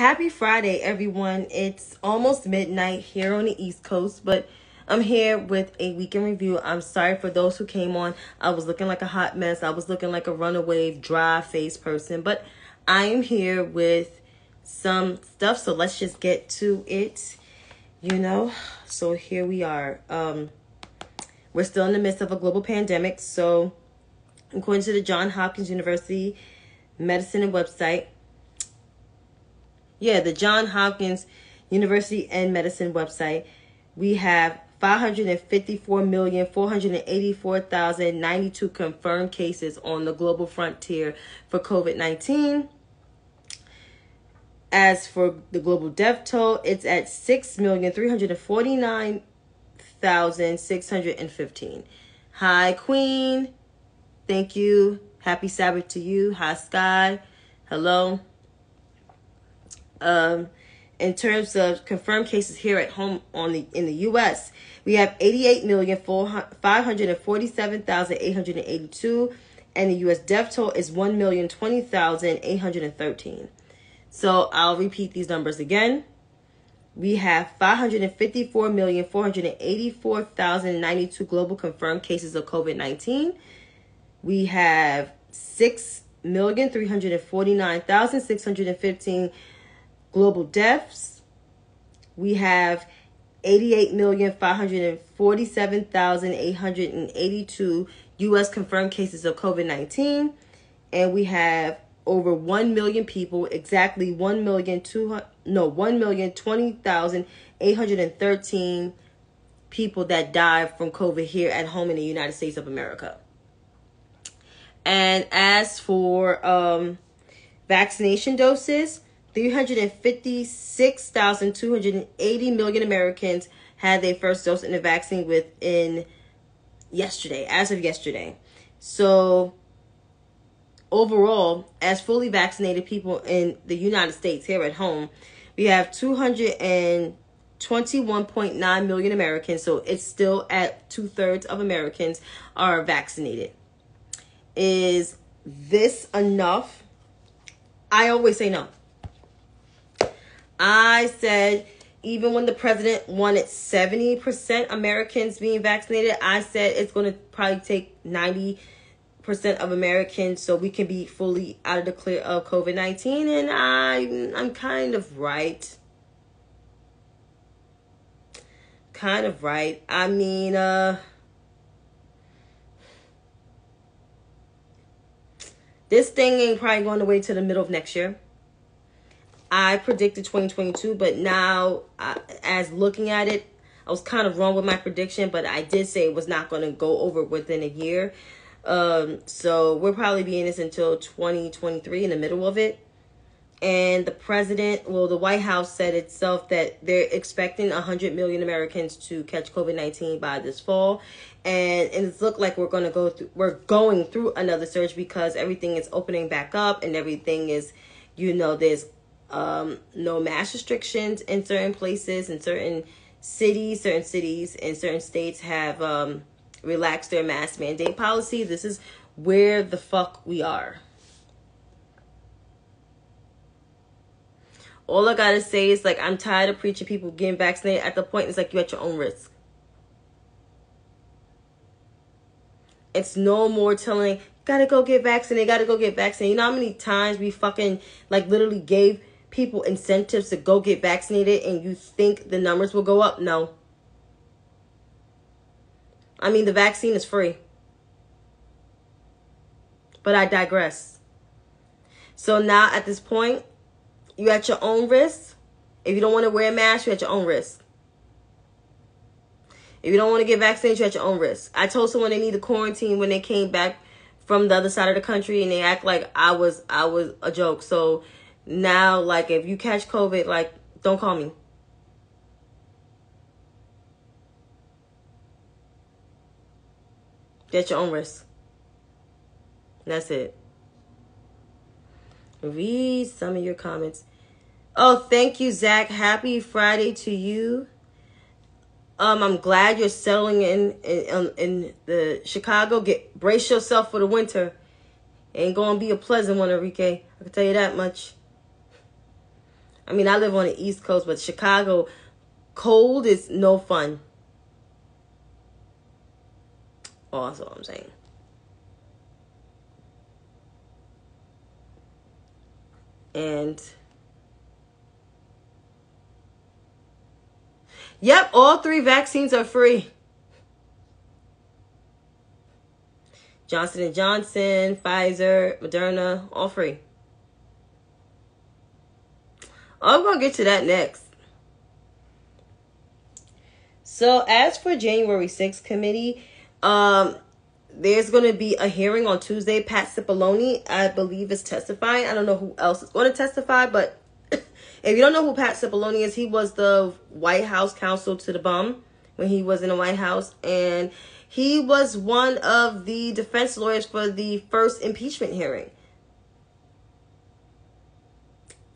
Happy Friday, everyone. It's almost midnight here on the East Coast, but I'm here with a weekend review. I'm sorry for those who came on. I was looking like a hot mess. I was looking like a runaway, dry-faced person, but I am here with some stuff, so let's just get to it, So here we are. We're still in the midst of a global pandemic, so according to the Johns Hopkins University Medicine and website, the Johns Hopkins University and Medicine website, we have 554,484,092 confirmed cases on the global frontier for COVID-19. As for the global death toll, it's at 6,349,615. Hi, Queen. Thank you. Happy Sabbath to you. Hi, Sky. Hello. In terms of confirmed cases here at home in the U.S., we have 88,547,882, and the U.S. death toll is 1,020,813. So I'll repeat these numbers again. We have 554,484,092 global confirmed cases of COVID-19. We have 6,349,615 global deaths. We have 88,547,882 U.S. confirmed cases of COVID-19. And we have over 1 million people, exactly 1,020,813 people that died from COVID here at home in the United States of America. And as for vaccination doses, 356,280 million Americans had their first dose in the vaccine within yesterday, as of yesterday. So overall, as fully vaccinated people in the United States here at home, we have 221.9 million Americans. So it's still at 2/3 of Americans are vaccinated. Is this enough? I always say no. I said, even when the president wanted 70% Americans being vaccinated, I said it's going to probably take 90% of Americans so we can be fully out of the clear of COVID-19. And I'm kind of right. I mean, this thing ain't probably going away to the middle of next year. I predicted 2022, but now, as looking at it, I was kind of wrong with my prediction, but I did say it was not going to go over within a year. So we'll probably be in this until 2023, in the middle of it. And the White House said itself that they're expecting 100 million Americans to catch COVID-19 by this fall. And it's looked like we're going through another surge because everything is opening back up and everything is, there's no mass restrictions in certain places, in certain cities and certain states have relaxed their mask mandate policy. This is where the fuck we are. All I gotta say is, I'm tired of preaching people getting vaccinated. At the point, it's like, you're at your own risk. It's no more telling, gotta go get vaccinated. You know how many times we fucking, literally gave people incentives to go get vaccinated and you think the numbers will go up? No. I mean, the vaccine is free. But I digress. So now at this point, you're at your own risk. If you don't want to wear a mask, you're at your own risk. If you don't want to get vaccinated, you're at your own risk. I told someone they need to quarantine when they came back from the other side of the country and they act like I was a joke. So now, if you catch COVID, don't call me. You're at your own risk. That's it. Read some of your comments. Oh, thank you, Zach. Happy Friday to you. I'm glad you're settling in the Chicago. Brace yourself for the winter. Ain't gonna be a pleasant one, Enrique. I can tell you that much. I mean, I live on the East Coast, but Chicago, cold is no fun. Oh, that's all I'm saying. And yep, all 3 vaccines are free. Johnson & Johnson, Pfizer, Moderna, all free. Oh, I'm going to get to that next. So, as for January 6th committee, there's going to be a hearing on Tuesday. Pat Cipollone, I believe, is testifying. I don't know who else is going to testify, but if you don't know who Pat Cipollone is, he was the White House counsel to the bum when he was in the White House, and he was one of the defense lawyers for the first impeachment hearing.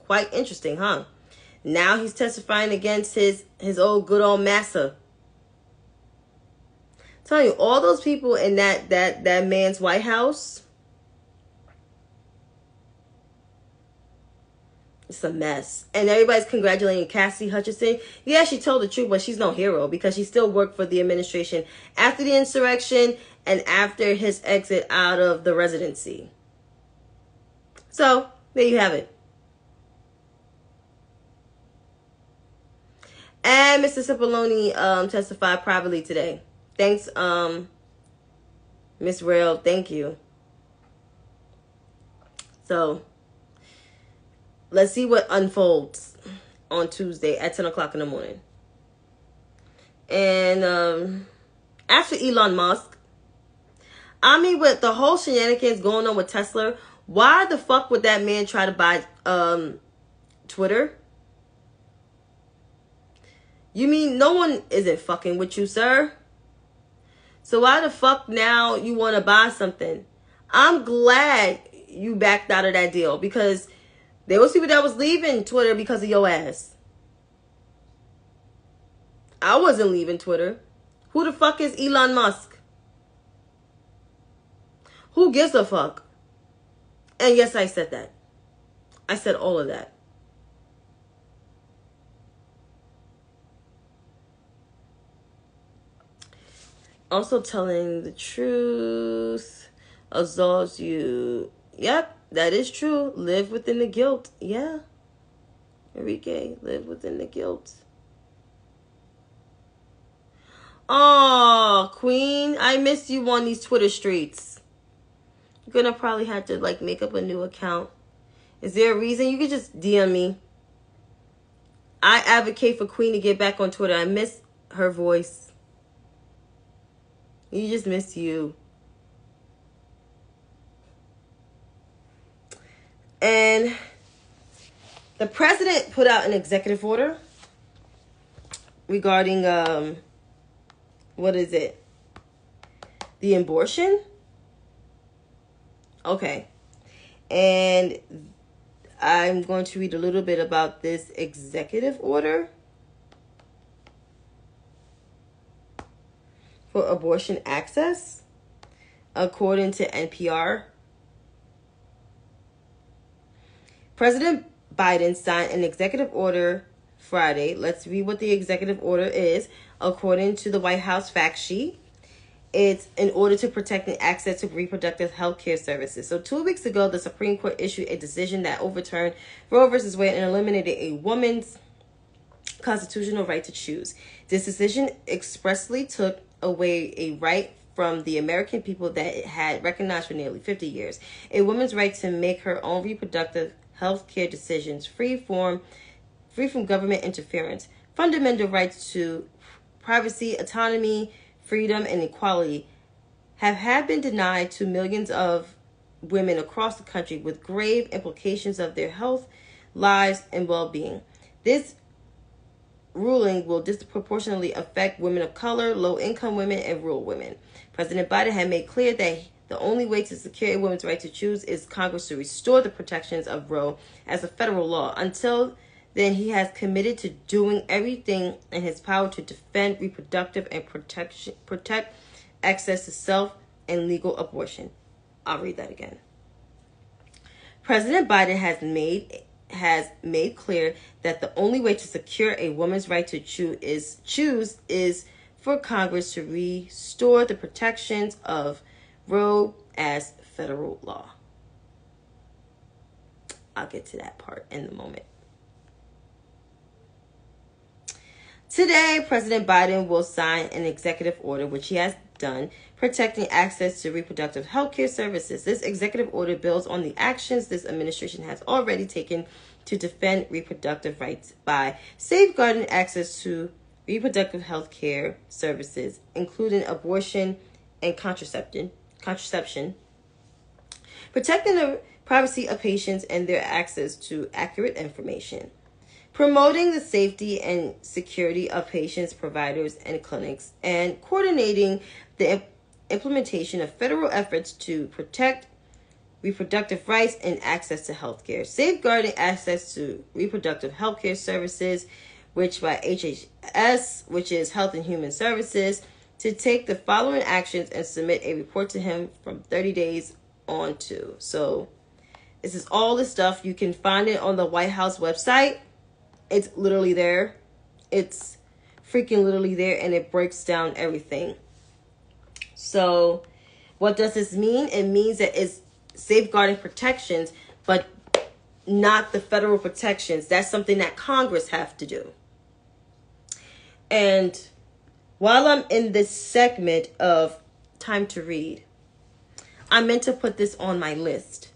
Quite interesting, huh? Now he's testifying against his old good old massa. I'm telling you, all those people in that man's White House, it's a mess. And everybody's congratulating Cassidy Hutchinson. Yeah, she told the truth, but she's no hero because she still worked for the administration after the insurrection and after his exit out of the residency. So, there you have it. And Mr. Cipollone testified privately today. Thanks, Miss Rail. Thank you. So, let's see what unfolds on Tuesday at 10 o'clock in the morning. And after Elon Musk, I mean, with the whole shenanigans going on with Tesla, why the fuck would that man try to buy Twitter? You mean no one isn't fucking with you, sir? So why the fuck now you want to buy something? I'm glad you backed out of that deal because there was people that was leaving Twitter because of your ass. I wasn't leaving Twitter. Who the fuck is Elon Musk? Who gives a fuck? And yes, I said that. I said all of that. Also telling the truth absolves you. Yep, that is true. Live within the guilt. Yeah. Enrique, live within the guilt. Oh, Queen, I miss you on these Twitter streets. You're gonna probably have to make up a new account. Is there a reason? You could just DM me. I advocate for Queen to get back on Twitter. I miss her voice. You just miss you. And the president put out an executive order regarding, what is it? The abortion? Okay. And I'm going to read a little bit about this executive order for abortion access, according to NPR. President Biden signed an executive order Friday. Let's read what the executive order is. According to the White House fact sheet, it's in order to protect the access to reproductive health care services. So 2 weeks ago, the Supreme Court issued a decision that overturned Roe v. Wade and eliminated a woman's constitutional right to choose. This decision expressly took away a right from the American people that it had recognized for nearly 50 years. A woman's right to make her own reproductive health care decisions free from government interference. Fundamental rights to privacy, autonomy, freedom, and equality have been denied to millions of women across the country with grave implications of their health, lives, and well-being. This ruling will disproportionately affect women of color, low-income women, and rural women. President Biden had made clear that the only way to secure a woman's right to choose is Congress to restore the protections of Roe as a federal law. Until then, he has committed to doing everything in his power to defend reproductive and protect access to self and legal abortion. I'll read that again. President Biden has made has made clear that the only way to secure a woman's right to choose is for Congress to restore the protections of Roe as federal law. I'll get to that part in a moment. Today, President Biden will sign an executive order, which he has done, protecting access to reproductive health care services. This executive order builds on the actions this administration has already taken to defend reproductive rights by safeguarding access to reproductive health care services, including abortion and contraception, protecting the privacy of patients and their access to accurate information, promoting the safety and security of patients, providers, and clinics, and coordinating the implementation of federal efforts to protect reproductive rights and access to health care, safeguarding access to reproductive health care services, which by HHS, which is Health and Human Services, to take the following actions and submit a report to him from 30 days on to. So this is all the stuff. You can find it on the White House website. It's literally there. It's freaking literally there, and it breaks down everything. So what does this mean? It means that it's safeguarding protections, but not the federal protections. That's something that Congress have to do. And while I'm in this segment of time to read, I meant to put this on my list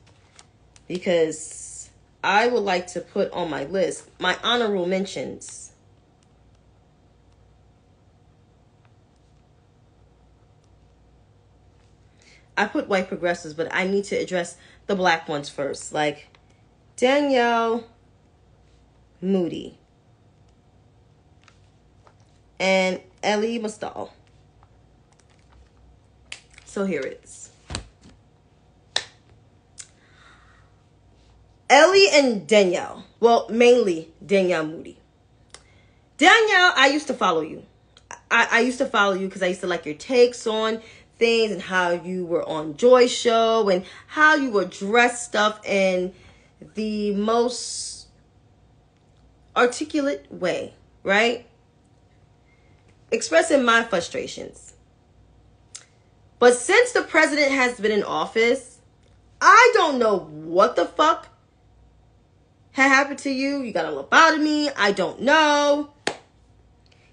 because I would like to put on my list my honorable mentions. I put white progressives, but I need to address the black ones first, like Danielle Moody and Ellie Mustal. So here it is. Ellie and Danielle. Well, mainly Danielle Moody. Danielle, I used to follow you. I used to follow you because I used to like your takes on things and how you were on Joy's show and how you would dress stuff in the most articulate way, right? Expressing my frustrations. But since the president has been in office, I don't know what the fuck had happened to you. You got a lobotomy. I don't know.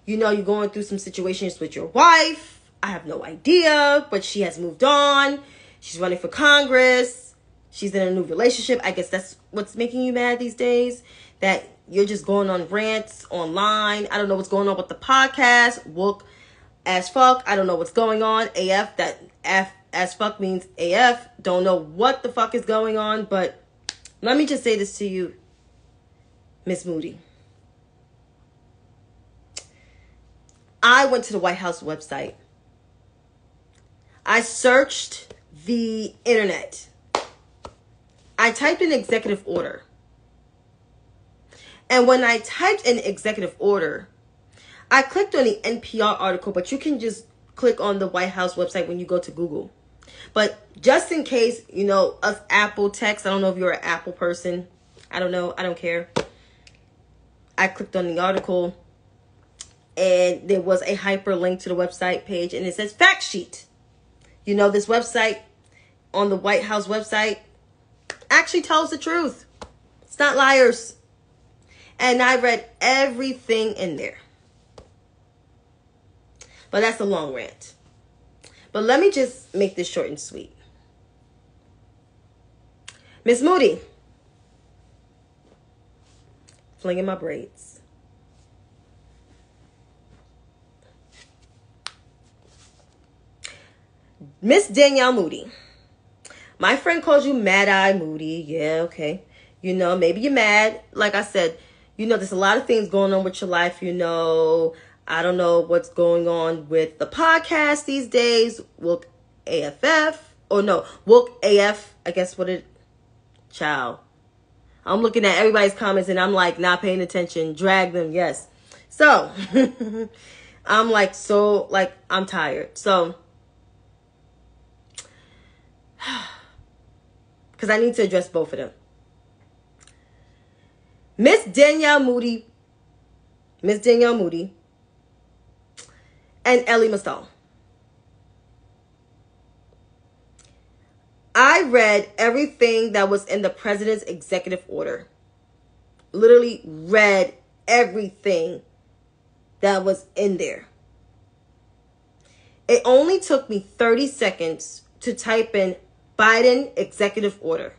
You know, you're going through some situations with your wife. I have no idea, but she has moved on. She's running for Congress. She's in a new relationship. I guess that's what's making you mad these days, that you're just going on rants online. I don't know what's going on with the podcast. Woke as fuck. I don't know what's going on. AF, that F as fuck means AF. Don't know what the fuck is going on, but let me just say this to you, Miss Moody. I went to the White House website. I searched the internet. I typed in executive order. And when I typed in executive order, I clicked on the NPR article, but you can just click on the White House website when you go to Google. But just in case, you know, us Apple techs, I don't know if you're an Apple person. I don't know. I don't care. I clicked on the article, and there was a hyperlink to the website page, and it says fact sheet. You know, this website on the White House website actually tells the truth. It's not liars. And I read everything in there. But that's a long rant. But let me just make this short and sweet. Miss Moody. Flinging my braids. Miss Danielle Moody. My friend calls you Mad Eye Moody. Yeah, okay. You know, maybe you're mad. Like I said, you know, there's a lot of things going on with your life. You know, I don't know what's going on with the podcast these days. Woke AFF. Or no, Woke AF. I guess what it... Child. I'm looking at everybody's comments and I'm like not paying attention. Drag them, yes. So, I'm like so, like, I'm tired. So, because I need to address both of them. Miss Danielle Moody, and Ellie Mastal. I read everything that was in the president's executive order. Literally read everything that was in there. It only took me 30 seconds to type in Biden executive order.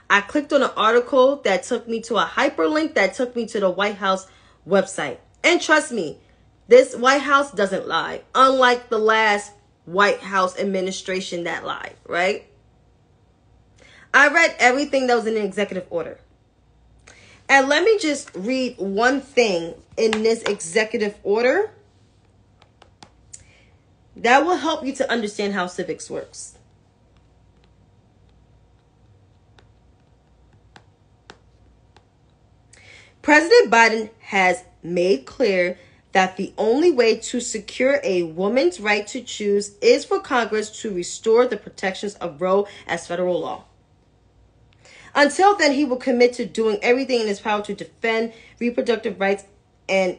I clicked on an article that took me to a hyperlink that took me to the White House website. And trust me, this White House doesn't lie. Unlike the last White House administration that lied, right? I read everything that was in the executive order. And let me just read one thing in this executive order that will help you to understand how civics works. President Biden has made clear that the only way to secure a woman's right to choose is for Congress to restore the protections of Roe as federal law. Until then, he will commit to doing everything in his power to defend reproductive rights and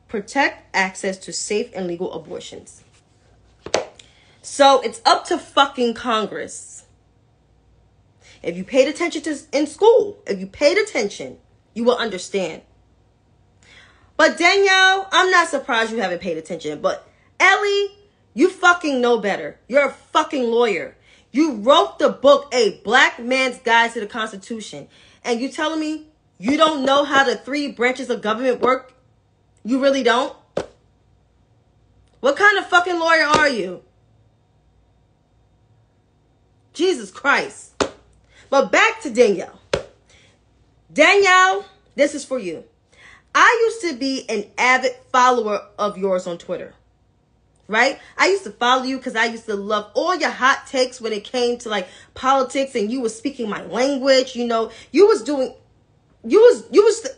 protect access to safe and legal abortions. So it's up to fucking Congress. If you paid attention in school, if you paid attention, you will understand. But Danielle, I'm not surprised you haven't paid attention. But Ellie, you fucking know better. You're a fucking lawyer. You wrote the book, A Black Man's Guide to the Constitution. And you telling me you don't know how the 3 branches of government work? You really don't? What kind of fucking lawyer are you? Jesus Christ. But back to Danielle. Danielle, this is for you. I used to be an avid follower of yours on Twitter. Right? I used to follow you because I used to love all your hot takes when it came to like politics, and you was speaking my language. You know, you was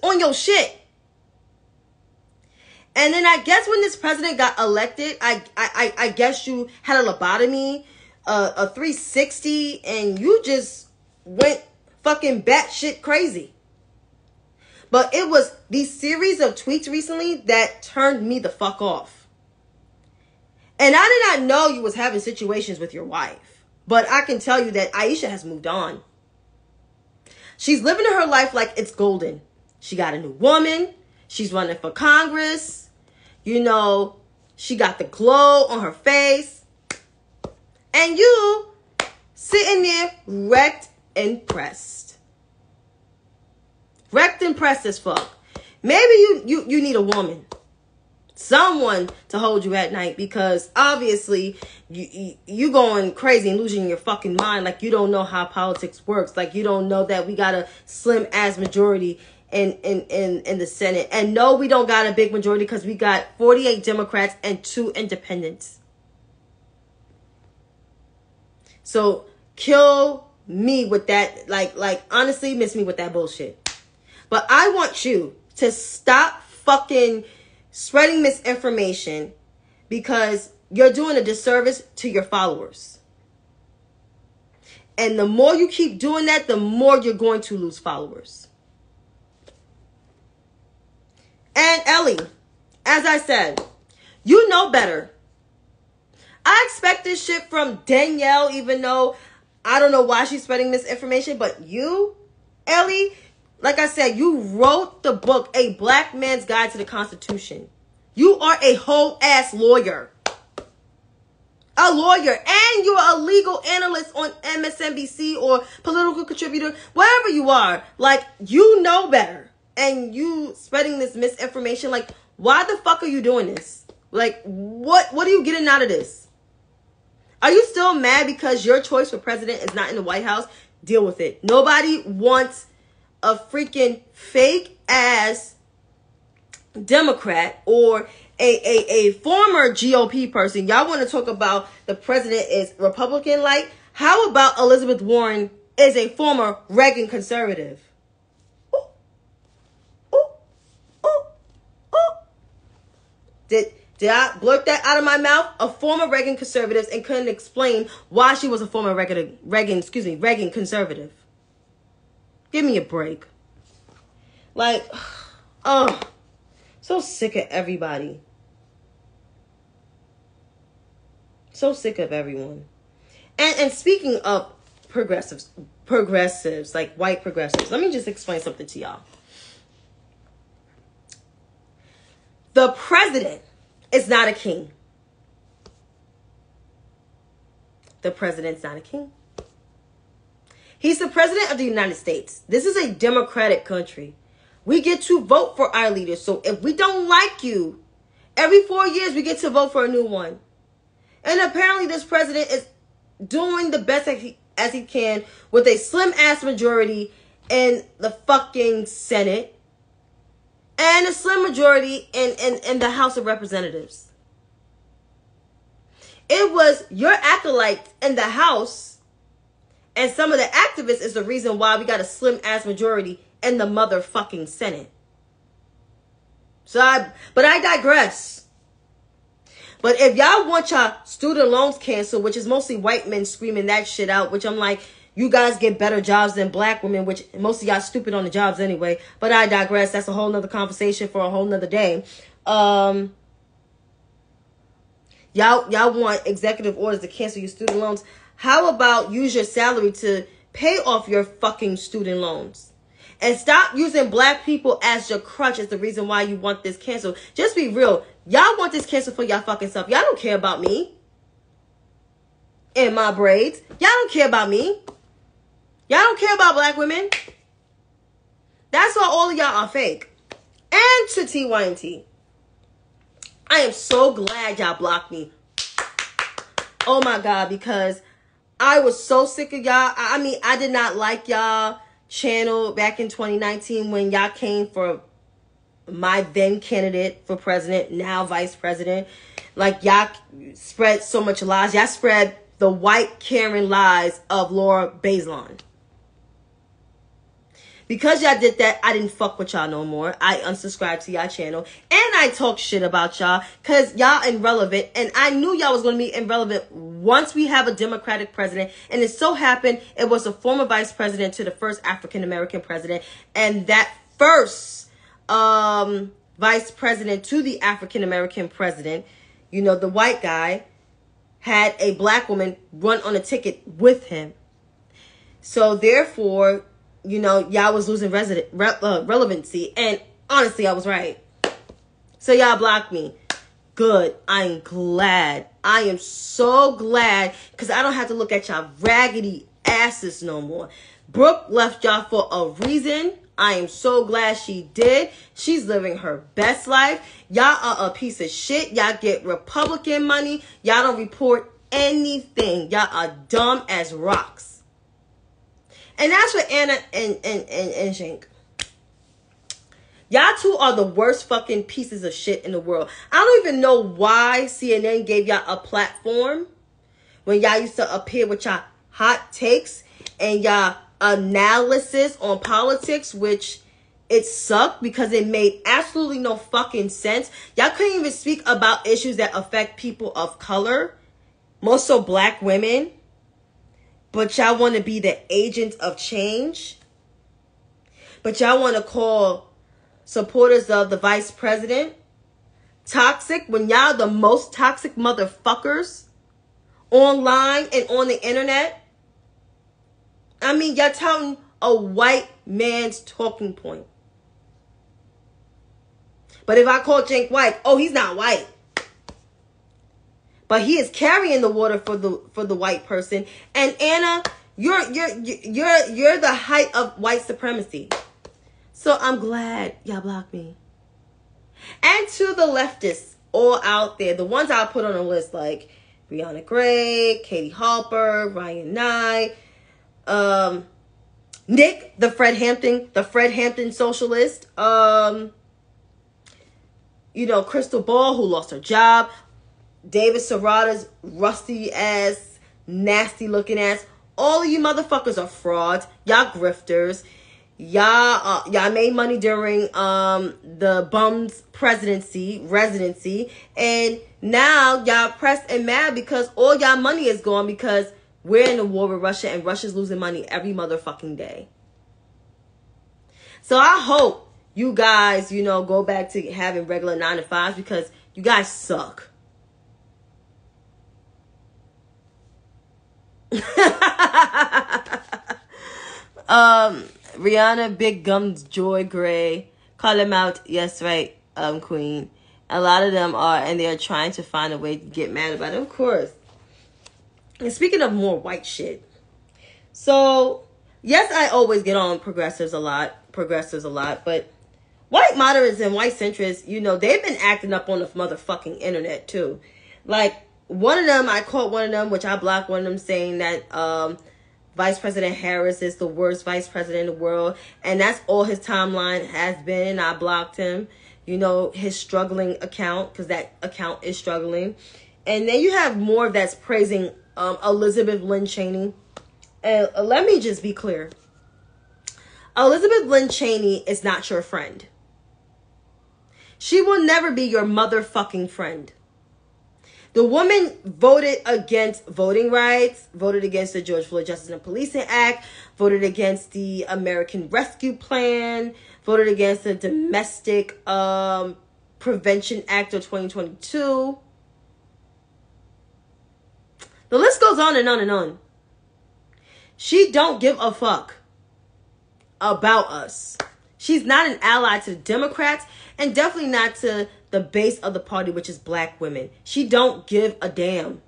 on your shit. And then I guess when this president got elected, I guess you had a lobotomy, a 360, and you just went fucking batshit crazy. But it was these series of tweets recently that turned me the fuck off. And I did not know you was having situations with your wife. But I can tell you that Aisha has moved on. She's living her life like it's golden. She got a new woman. She's running for Congress. You know, she got the glow on her face. And you sitting there wrecked and pressed. Wrecked and pressed as fuck. Maybe you need a woman. Someone to hold you at night, because obviously you going crazy and losing your fucking mind, like you don't know how politics works, like you don't know that we got a slim ass majority in the Senate. And no, we don't got a big majority because we got 48 Democrats and 2 independents. So kill me with that, like honestly, miss me with that bullshit. But I want you to stop fucking spreading misinformation, because you're doing a disservice to your followers. And the more you keep doing that, the more you're going to lose followers. And Ellie, as I said, you know better. I expect this shit from Danielle, even though I don't know why she's spreading misinformation. But you, Ellie, like I said, you wrote the book, A Black Man's Guide to the Constitution. You are a whole ass lawyer. A lawyer. And you're a legal analyst on MSNBC or political contributor, wherever you are. Like, you know better. And you spreading this misinformation. Like, why the fuck are you doing this? Like, what are you getting out of this? Are you still mad because your choice for president is not in the White House? Deal with it. Nobody wants a freaking fake ass Democrat or a former GOP person. Y'all want to talk about the president is Republican like? How about Elizabeth Warren is a former Reagan conservative? Ooh, ooh, ooh, ooh. Did I blurt that out of my mouth? A former Reagan conservative, and couldn't explain why she was a former Reagan conservative. Give me a break. Like, oh, so sick of everybody. So sick of everyone. And speaking of progressives, like white progressives, let me just explain something to y'all. The president is not a king. The president's not a king. He's the president of the United States. This is a democratic country. We get to vote for our leaders. So if we don't like you, every 4 years we get to vote for a new one. And apparently this president is doing the best as he can with a slim ass majority in the fucking Senate and a slim majority in the House of Representatives. It was your acolytes in the House and some of the activists is the reason why we got a slim ass majority in the motherfucking Senate. But I digress. But if y'all want y'all student loans canceled, which is mostly white men screaming that shit out, which I'm like, you guys get better jobs than black women, which most of y'all stupid on the jobs anyway. But I digress. That's a whole nother conversation for a whole nother day. Y'all want executive orders to cancel your student loans. How about use your salary to pay off your fucking student loans? And stop using black people as your crutch as the reason why you want this canceled. Just be real. Y'all want this canceled for y'all fucking self. Y'all don't care about me. And my braids. Y'all don't care about me. Y'all don't care about black women. That's why all of y'all are fake. And to TYNT. I am so glad y'all blocked me. Oh my God, because I was so sick of y'all. I mean, I did not like y'all channel back in 2019 when y'all came for my then candidate for president, now vice president. Like, y'all spread so much lies. Y'all spread the white Karen lies of Laura Bazelon. Because y'all did that, I didn't fuck with y'all no more. I unsubscribed to y'all channel. And I talk shit about y'all because y'all irrelevant. And I knew y'all was going to be irrelevant once we have a Democratic president. And it so happened it was a former vice president to the first African-American president. And that first vice president to the African-American president, you know, the white guy, had a black woman run on a ticket with him. So therefore, you know, y'all was losing relevancy. And honestly, I was right. So y'all blocked me. Good. I'm glad. I am so glad because I don't have to look at y'all raggedy asses no more. Brooke left y'all for a reason. I am so glad she did. She's living her best life. Y'all are a piece of shit. Y'all get Republican money. Y'all don't report anything. Y'all are dumb as rocks. And that's for Anna and Shank. Y'all two are the worst fucking pieces of shit in the world. I don't even know why CNN gave y'all a platform when y'all used to appear with y'all hot takes and y'all analysis on politics, which it sucked because it made absolutely no fucking sense. Y'all couldn't even speak about issues that affect people of color, more so black women. But y'all want to be the agents of change. But y'all want to call supporters of the vice president toxic when y'all the most toxic motherfuckers online and on the internet. I mean, y'all touting a white man's talking point. But if I call Cenk white, oh, he's not white. But he is carrying the water for the white person. And Anna, you're the height of white supremacy. So I'm glad y'all blocked me. And to the leftists all out there, the ones I put on a list like Brianna Gray, Katie Halper, Ryan Nye, Nick, the Fred Hampton socialist, you know, Crystal Ball, who lost her job, David Serrata's rusty ass, nasty looking ass. All of you motherfuckers are frauds. Y'all grifters. Y'all made money during the bum's residency, and now y'all pressed and mad because all y'all money is gone because we're in a war with Russia and Russia's losing money every motherfucking day. So I hope you guys, go back to having regular 9 to 5s because you guys suck. Rihanna, Big Gums, Joy Gray, call them out. Yes, right, Queen. A lot of them are, and they're trying to find a way to get mad about it, of course. And speaking of more white shit, so yes, I always get on progressives a lot, but white moderates and white centrists, they've been acting up on the motherfucking internet too. Like I caught one of them, which I blocked one of them, saying that Vice President Harris is the worst vice president in the world, and that's all his timeline has been. I blocked him, his struggling account, because that account is struggling. And then you have more that's praising Elizabeth Lynn Cheney. And let me just be clear. Elizabeth Lynn Cheney is not your friend. She will never be your motherfucking friend. The woman voted against voting rights, voted against the George Floyd Justice and Policing Act, voted against the American Rescue Plan, voted against the Domestic Prevention Act of 2022. The list goes on and on and on. She don't give a fuck about us. She's not an ally to the Democrats, and definitely not to the base of the party, which is black women. She don't give a damn.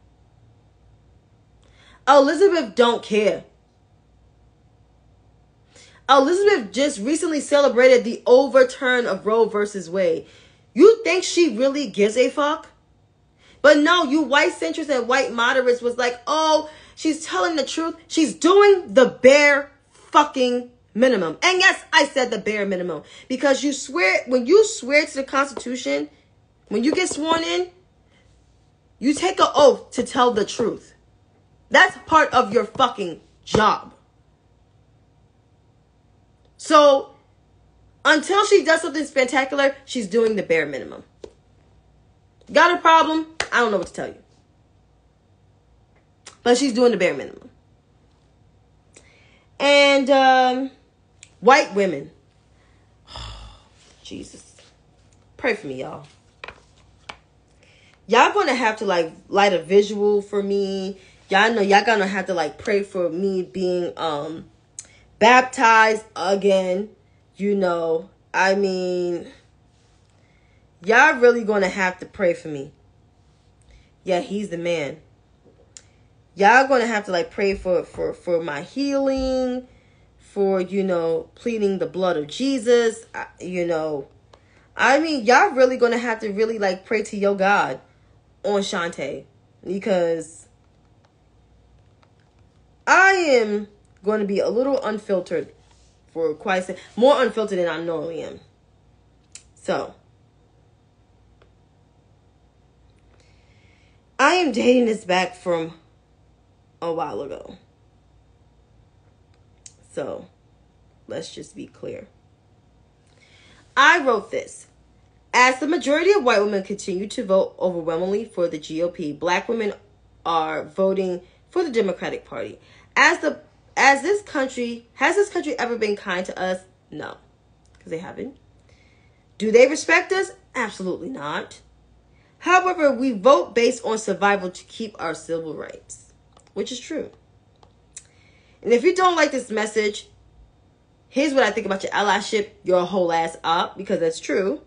Elizabeth don't care. Elizabeth just recently celebrated the overturn of Roe versus Wade. You think she really gives a fuck? But no, you white centrists and white moderates was like, oh, she's telling the truth. She's doing the bare fucking minimum. And yes, I said the bare minimum. Because when you swear to the Constitution, when you get sworn in, you take an oath to tell the truth. That's part of your fucking job. So, until she does something spectacular, she's doing the bare minimum. Got a problem? I don't know what to tell you. But she's doing the bare minimum. And, white women. Jesus. Pray for me, y'all. Y'all gonna have to, light a visual for me. Y'all know y'all gonna have to, pray for me being, baptized again. I mean, y'all really gonna have to pray for me. Yeah, he's the man. Y'all gonna have to pray for my healing, for pleading the blood of Jesus. I mean, y'all really gonna have to really pray to your God on Chantay, because I am going to be a little unfiltered for more unfiltered than I normally am. So, I am dating this back from a while ago. So, let's just be clear. I wrote this. As the majority of white women continue to vote overwhelmingly for the GOP, black women are voting for the Democratic Party. Has this country ever been kind to us? No, because they haven't. Do they respect us? Absolutely not. However, we vote based on survival to keep our civil rights, which is true. And if you don't like this message, here's what I think about your allyship. You're a whole ass op, because that's true.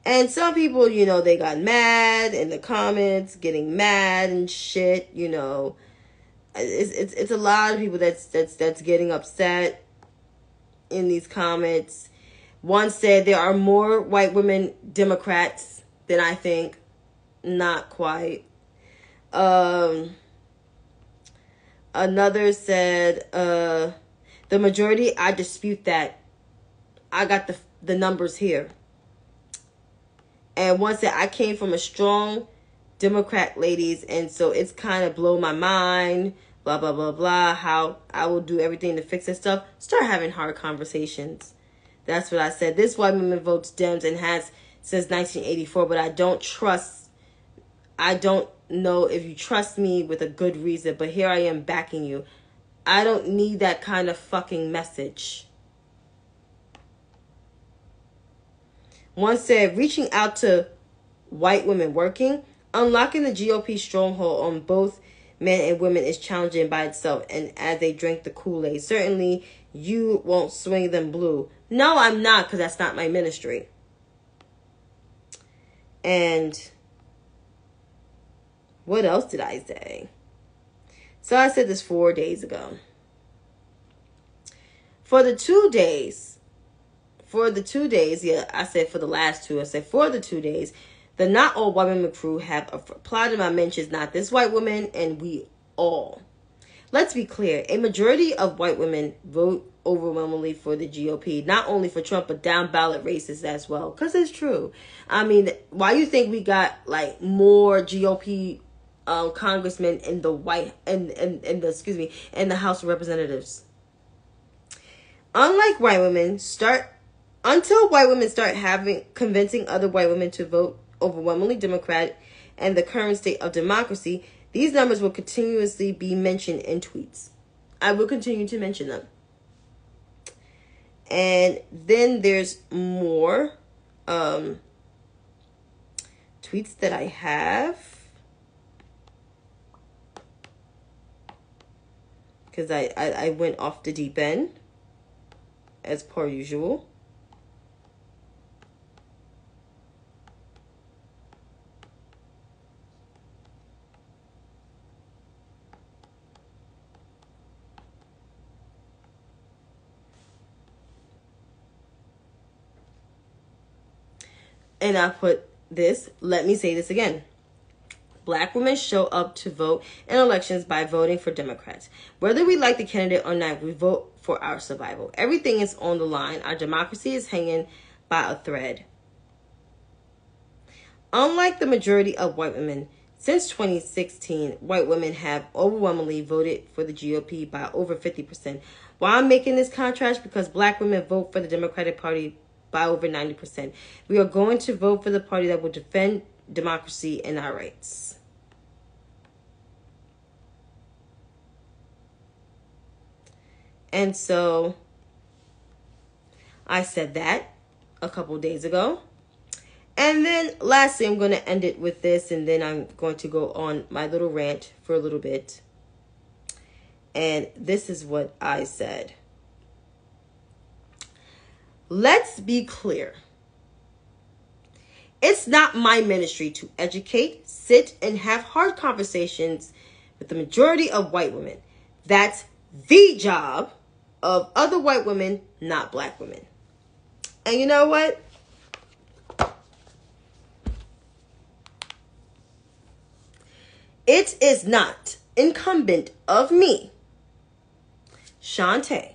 And some people, they got mad in the comments, getting mad and shit, It's a lot of people that's getting upset in these comments. One said there are more white women Democrats than I think. Not quite. Another said, the majority, I dispute that. I got the numbers here. And one said, I came from a strong Democrat, ladies, and so it's kind of blow my mind, blah, blah, blah, blah, how I will do everything to fix this stuff. Start having hard conversations. That's what I said. This white woman votes Dems and has since 1984, but I don't know if you trust me with a good reason, but here I am backing you. I don't need that kind of fucking message. One said, reaching out to white women working, unlocking the GOP stronghold on both men and women is challenging by itself. And as they drink the Kool-Aid, certainly you won't swing them blue. No, I'm not, because that's not my ministry. And what else did I say? So I said this 4 days ago. For the 2 days, yeah, I said for the last two, I said for the 2 days, the Not All White Women crew have applauded my mentions, not this white woman, and we all. Let's be clear, a majority of white women vote overwhelmingly for the GOP, not only for Trump, but down ballot races as well, because it's true. I mean, why you think we got like more GOP congressmen in the in the House of Representatives? Until white women start convincing other white women to vote overwhelmingly Democrat and the current state of democracy, these numbers will continuously be mentioned in tweets. I will continue to mention them. And then there's more tweets that I have, because I went off the deep end as per usual. And I put this, let me say this again. Black women show up to vote in elections by voting for Democrats. Whether we like the candidate or not, we vote for our survival. Everything is on the line. Our democracy is hanging by a thread. Unlike the majority of white women, since 2016, white women have overwhelmingly voted for the GOP by over 50%. Why I'm making this contrast? Because black women vote for the Democratic Party by over 90%. We are going to vote for the party that will defend democracy and our rights. And so I said that a couple days ago. And then lastly, I'm going to end it with this, and then I'm going to go on my little rant for a little bit. And this is what I said. Let's be clear. It's not my ministry to educate, sit, and have hard conversations with the majority of white women. That's the job of other white women, not black women. And you know what? It is not incumbent of me, Chantay,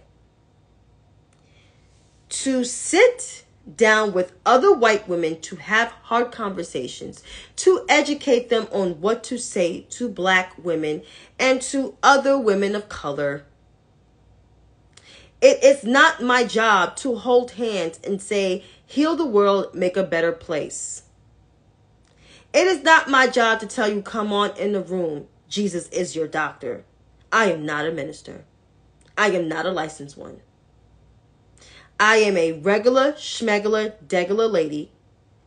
to sit down with other white women to have hard conversations, to educate them on what to say to black women and to other women of color. It is not my job to hold hands and say, heal the world, make a better place. It is not my job to tell you, come on in the room, Jesus is your doctor. I am not a minister. I am not a licensed one. I am a regular, schmegular, degular lady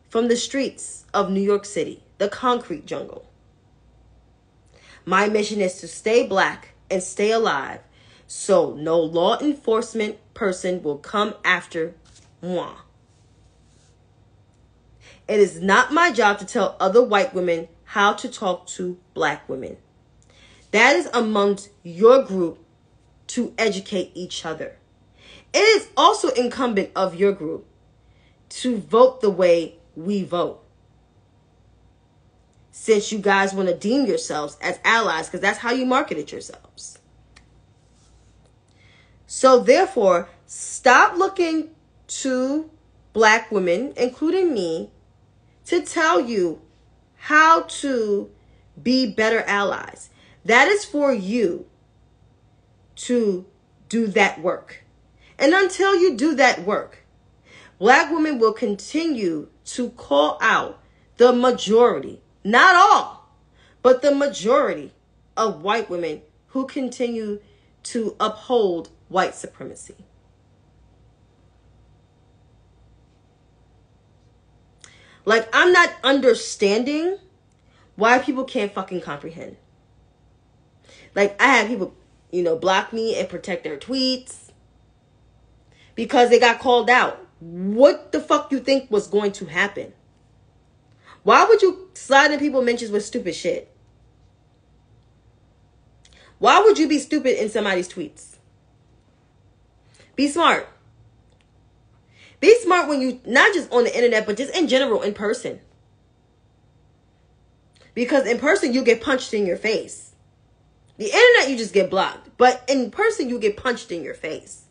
from the streets of New York City, the concrete jungle. My mission is to stay black and stay alive, so no law enforcement person will come after moi. It is not my job to tell other white women how to talk to black women. That is amongst your group to educate each other. It is also incumbent of your group to vote the way we vote. Since you guys want to deem yourselves as allies, because that's how you marketed yourselves. So therefore, stop looking to black women, including me, to tell you how to be better allies. That is for you to do that work. And until you do that work, black women will continue to call out the majority, not all, but the majority of white women who continue to uphold white supremacy. Like, I'm not understanding why people can't fucking comprehend. Like, I had people, block me and protect their tweets because they got called out. What the fuck you think was going to happen? Why would you slide in people's mentions with stupid shit? Why would you be stupid in somebody's tweets? Be smart. Be smart when you, not just on the internet, but just in general, in person. Because in person, you get punched in your face. The internet, you just get blocked. But in person, you get punched in your face.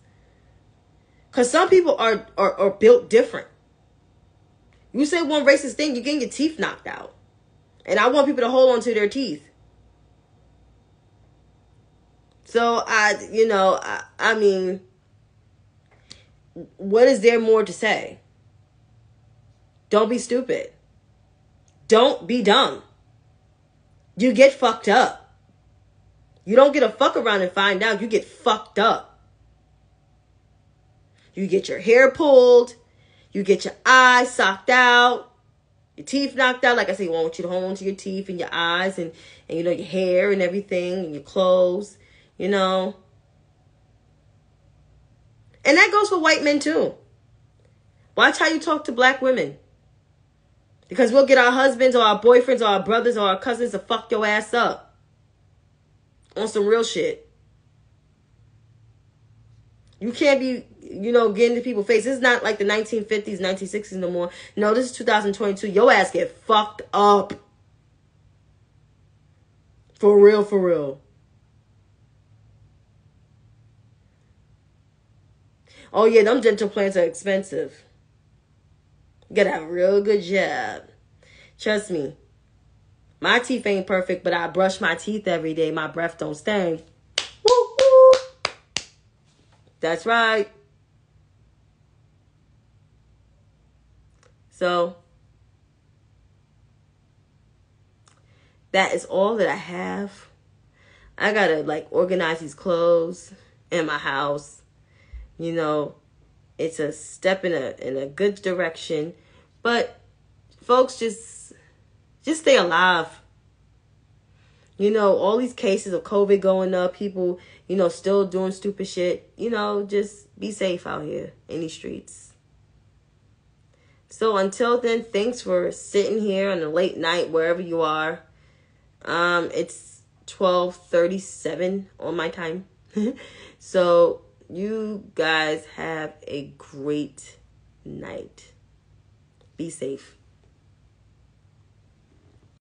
Because some people are built different. You say one racist thing, you're getting your teeth knocked out. And I want people to hold on to their teeth. So, I mean, what is there more to say? Don't be stupid. Don't be dumb. You get fucked up. You don't get a fuck around and find out. You get fucked up. You get your hair pulled. You get your eyes socked out. Your teeth knocked out. Like I say, I want you to hold on to your teeth and your eyes and your hair and everything and your clothes, And that goes for white men too. Watch how you talk to black women. Because we'll get our husbands or our boyfriends or our brothers or our cousins to fuck your ass up. On some real shit. You can't be, getting to people's face. This is not like the 1950s, 1960s no more. No, this is 2022. Your ass get fucked up. For real, for real. Oh, yeah, them dental plans are expensive. You gotta have a real good job. Trust me. My teeth ain't perfect, but I brush my teeth every day. My breath don't stink. Woo, woo. That's right. So, that is all that I have. I gotta, organize these clothes in my house. It's a step in a good direction. But, folks, just stay alive. All these cases of COVID going up, people, still doing stupid shit. Just be safe out here in these streets. So until then, thanks for sitting here on a late night, wherever you are. It's 12:37 on my time. So you guys have a great night. Be safe.